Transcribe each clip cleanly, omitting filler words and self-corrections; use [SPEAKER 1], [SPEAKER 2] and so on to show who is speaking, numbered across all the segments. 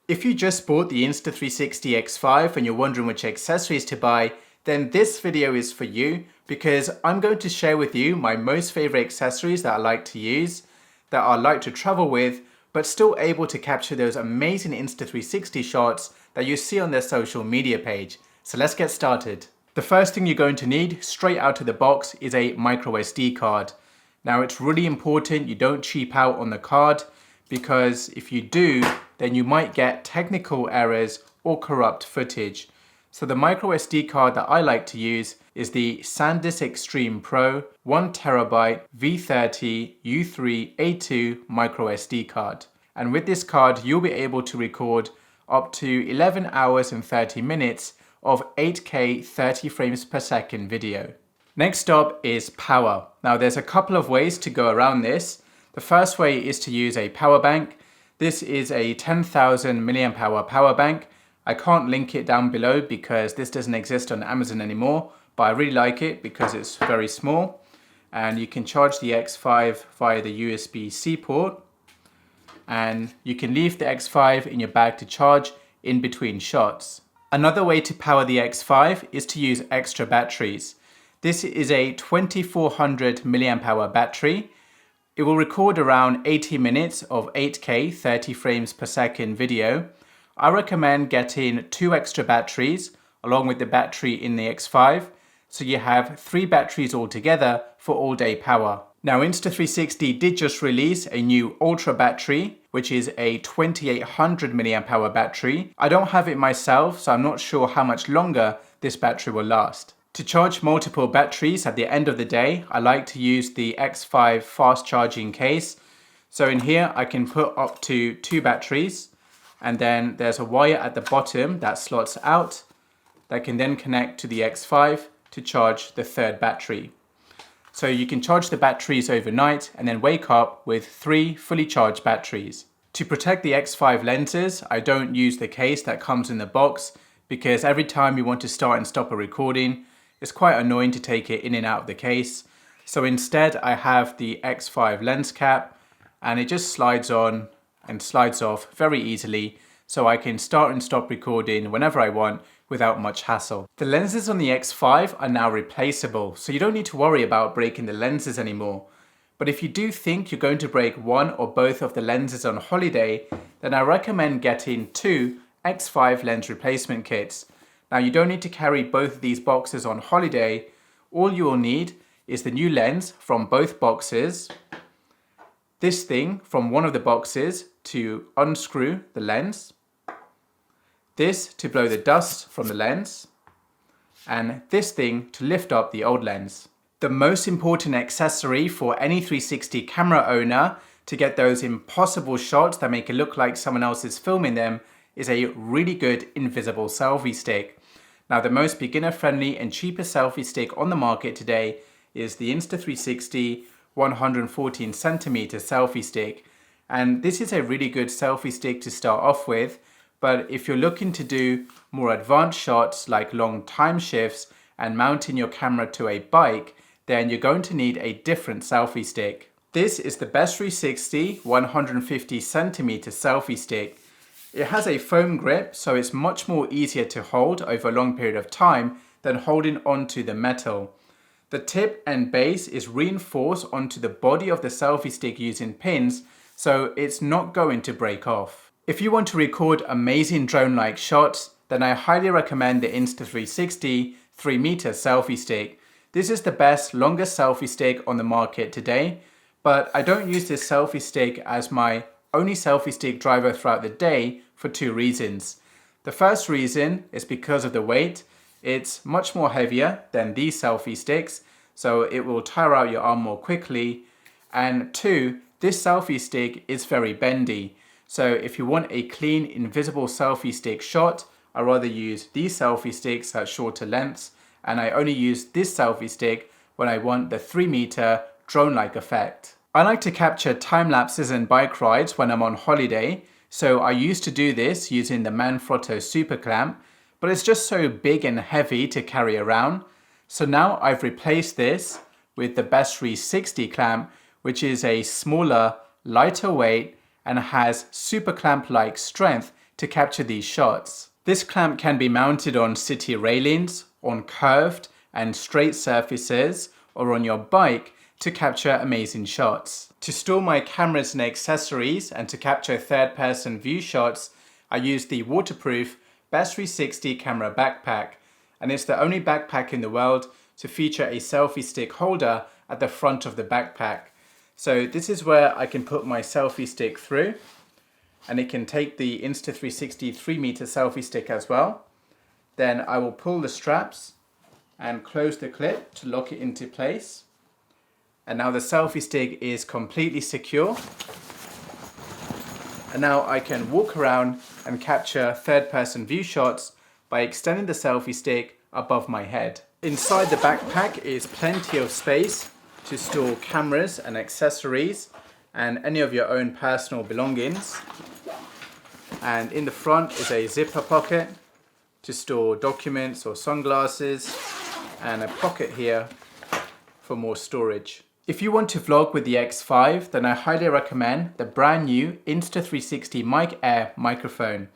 [SPEAKER 1] If you just bought the Insta360 X5 and you're wondering which accessories to buy, then this video is for you because I'm going to share with you my most favorite accessories that I like to use, that I like to travel with, but still able to capture those amazing Insta360 shots that you see on their social media page. So let's get started. The first thing you're going to need straight out of the box is a micro SD card. Now it's really important you don't cheap out on the card, because if you do, then you might get technical errors or corrupt footage. So the micro SD card that I like to use is the Sandisk Extreme Pro 1TB V30 U3A2 micro SD card. And with this card, you'll be able to record up to 11 hours and 30 minutes of 8K 30 frames per second video. Next up is power. Now there's a couple of ways to go around this. The first way is to use a power bank. This is a 10,000 mAh power bank. I can't link it down below because this doesn't exist on Amazon anymore, but I really like it because it's very small and you can charge the X5 via the USB-C port, and you can leave the X5 in your bag to charge in between shots. Another way to power the X5 is to use extra batteries. This is a 2400 mAh battery. It will record around 80 minutes of 8K 30 frames per second video. I recommend getting 2 extra batteries along with the battery in the X5, so you have 3 batteries altogether for all day power. Now Insta360 did just release a new Ultra battery, which is a 2800 mAh battery. I don't have it myself, so I'm not sure how much longer this battery will last. To charge multiple batteries at the end of the day, I like to use the X5 fast charging case. So in here I can put up to 2 batteries, and then there's a wire at the bottom that slots out that can then connect to the X5 to charge the 3rd battery. So you can charge the batteries overnight and then wake up with 3 fully charged batteries. To protect the X5 lenses, I don't use the case that comes in the box, because every time you want to start and stop a recording, it's quite annoying to take it in and out of the case. So instead I have the X5 lens cap, and it just slides on and slides off very easily, so I can start and stop recording whenever I want without much hassle. The lenses on the X5 are now replaceable, so you don't need to worry about breaking the lenses anymore. But if you do think you're going to break one or both of the lenses on holiday, then I recommend getting 2 X5 lens replacement kits. Now you don't need to carry both of these boxes on holiday. All you will need is the new lens from both boxes, this thing from one of the boxes to unscrew the lens, this to blow the dust from the lens, and this thing to lift up the old lens. The most important accessory for any 360 camera owner to get those impossible shots that make it look like someone else is filming them is a really good invisible selfie stick. Now the most beginner friendly and cheapest selfie stick on the market today is the Insta360 114cm selfie stick, and this is a really good selfie stick to start off with. But if you're looking to do more advanced shots like long time shifts and mounting your camera to a bike, then you're going to need a different selfie stick. This is the Best360 150cm selfie stick. It has a foam grip, so it's much more easier to hold over a long period of time than holding onto the metal. The tip and base is reinforced onto the body of the selfie stick using pins, so it's not going to break off. If you want to record amazing drone-like shots, then I highly recommend the Insta360 3-meter selfie stick. This is the best, longest selfie stick on the market today, but I don't use this selfie stick as my only selfie stick driver throughout the day for 2 reasons. The first reason is because of the weight. It's much more heavier than these selfie sticks, so it will tire out your arm more quickly. And 2, this selfie stick is very bendy. So if you want a clean, invisible selfie stick shot, I'd rather use these selfie sticks at shorter lengths, and I only use this selfie stick when I want the 3-meter drone-like effect. I like to capture time lapses and bike rides when I'm on holiday, so I used to do this using the Manfrotto Super Clamp, but it's just so big and heavy to carry around. So now I've replaced this with the Best360 Clamp, which is a smaller, lighter weight and has super clamp-like strength to capture these shots. This clamp can be mounted on city railings, on curved and straight surfaces, or on your bike to capture amazing shots. To store my cameras and accessories and to capture third-person view shots, I use the waterproof Best360 camera backpack, and it's the only backpack in the world to feature a selfie stick holder at the front of the backpack. So this is where I can put my selfie stick through, and it can take the Insta360 3-meter selfie stick as well. Then I will pull the straps and close the clip to lock it into place. And now the selfie stick is completely secure. And now I can walk around and capture third-person view shots by extending the selfie stick above my head. Inside the backpack is plenty of space to store cameras and accessories and any of your own personal belongings. And in the front is a zipper pocket to store documents or sunglasses, and a pocket here for more storage. If you want to vlog with the X5, then I highly recommend the brand new Insta360 Mic Air microphone.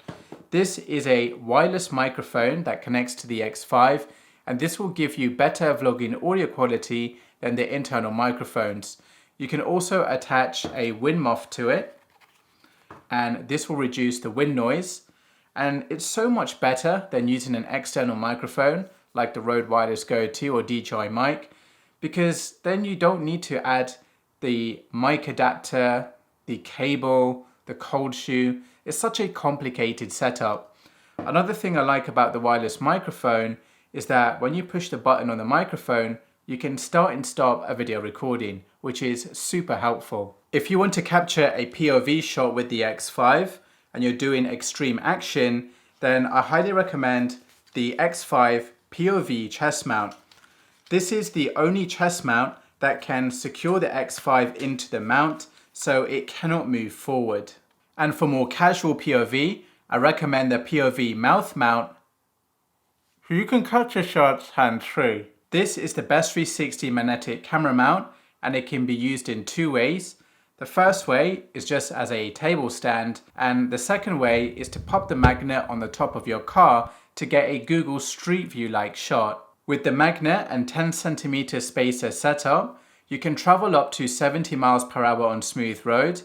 [SPEAKER 1] This is a wireless microphone that connects to the X5, and this will give you better vlogging audio quality than the internal microphones. You can also attach a wind muff to it, and this will reduce the wind noise. And it's so much better than using an external microphone like the Rode Wireless Go 2 or DJI mic, because then you don't need to add the mic adapter, the cable, the cold shoe. It's such a complicated setup. Another thing I like about the wireless microphone is that when you push the button on the microphone, you can start and stop a video recording, which is super helpful. If you want to capture a POV shot with the X5 and you're doing extreme action, then I highly recommend the X5 POV chest mount. This is the only chest mount that can secure the X5 into the mount so it cannot move forward. And for more casual POV, I recommend the POV mouth mount, so you can capture shots hands-free. This is the Best360 magnetic camera mount, and it can be used in two ways. The first way is just as a table stand, and the second way is to pop the magnet on the top of your car to get a Google Street View like shot. With the magnet and 10cm spacer setup, you can travel up to 70 miles per hour on smooth road.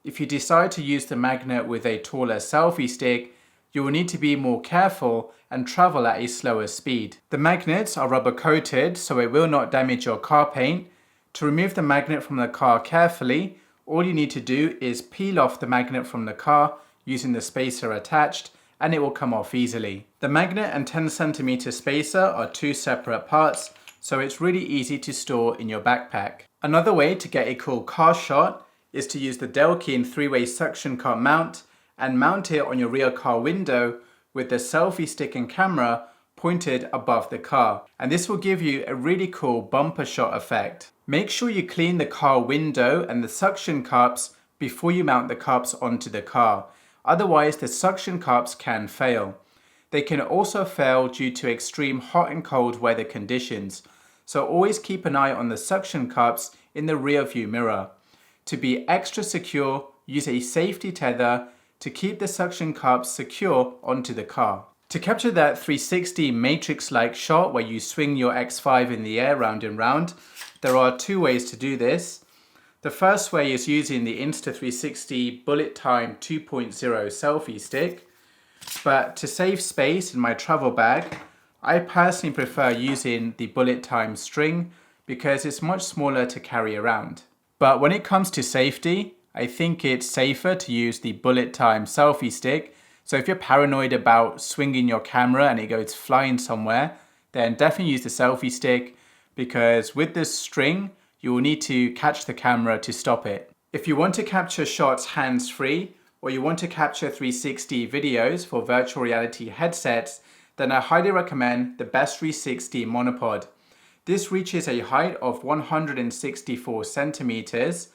[SPEAKER 1] If you decide to use the magnet with a taller selfie stick, you will need to be more careful and travel at a slower speed. The magnets are rubber coated, so it will not damage your car paint. To remove the magnet from the car carefully, all you need to do is peel off the magnet from the car using the spacer attached, and it will come off easily. The magnet and 10cm spacer are two separate parts, so it's really easy to store in your backpack. Another way to get a cool car shot is to use the Delkin 3-way suction cup mount and mount it on your rear car window with the selfie stick and camera pointed above the car. And this will give you a really cool bumper shot effect. Make sure you clean the car window and the suction cups before you mount the cups onto the car. Otherwise, the suction cups can fail. They can also fail due to extreme hot and cold weather conditions. So always keep an eye on the suction cups in the rear view mirror. To be extra secure, use a safety tether to keep the suction cups secure onto the car. To capture that 360 matrix-like shot where you swing your X5 in the air round and round, there are two ways to do this. The first way is using the Insta360 Bullet Time 2.0 selfie stick, but to save space in my travel bag, I personally prefer using the Bullet Time string because it's much smaller to carry around. But when it comes to safety, I think it's safer to use the Bullet Time selfie stick. So if you're paranoid about swinging your camera and it goes flying somewhere, then definitely use the selfie stick, because with this string, you will need to catch the camera to stop it. If you want to capture shots hands-free, or you want to capture 360 videos for virtual reality headsets, then I highly recommend the Best360 Monopod. This reaches a height of 164 centimeters,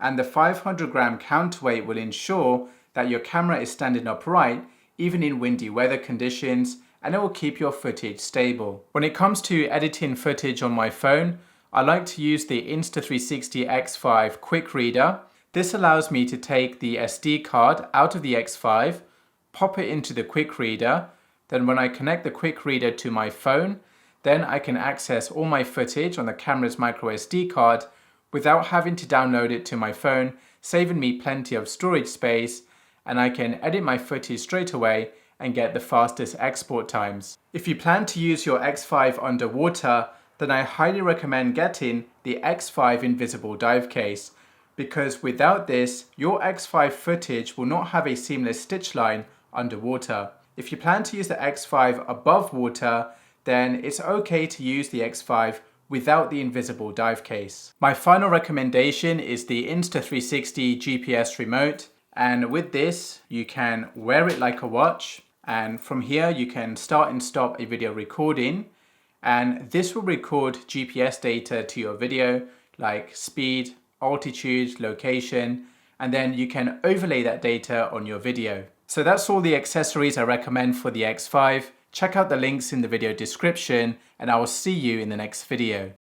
[SPEAKER 1] and the 500 gram counterweight will ensure that your camera is standing upright even in windy weather conditions, and it will keep your footage stable. When it comes to editing footage on my phone, I like to use the Insta360 X5 quick reader. This allows me to take the SD card out of the X5, pop it into the quick reader. Then when I connect the quick reader to my phone, then I can access all my footage on the camera's micro SD card without having to download it to my phone, saving me plenty of storage space, and I can edit my footage straight away and get the fastest export times. If you plan to use your X5 underwater, then I highly recommend getting the X5 invisible dive case, because without this, your X5 footage will not have a seamless stitch line underwater. If you plan to use the X5 above water, then it's okay to use the X5 without the invisible dive case. My final recommendation is the Insta360 GPS remote, and with this you can wear it like a watch, and from here you can start and stop a video recording, and this will record GPS data to your video like speed, altitude, location, and then you can overlay that data on your video. So that's all the accessories I recommend for the X5. Check out the links in the video description, and I will see you in the next video.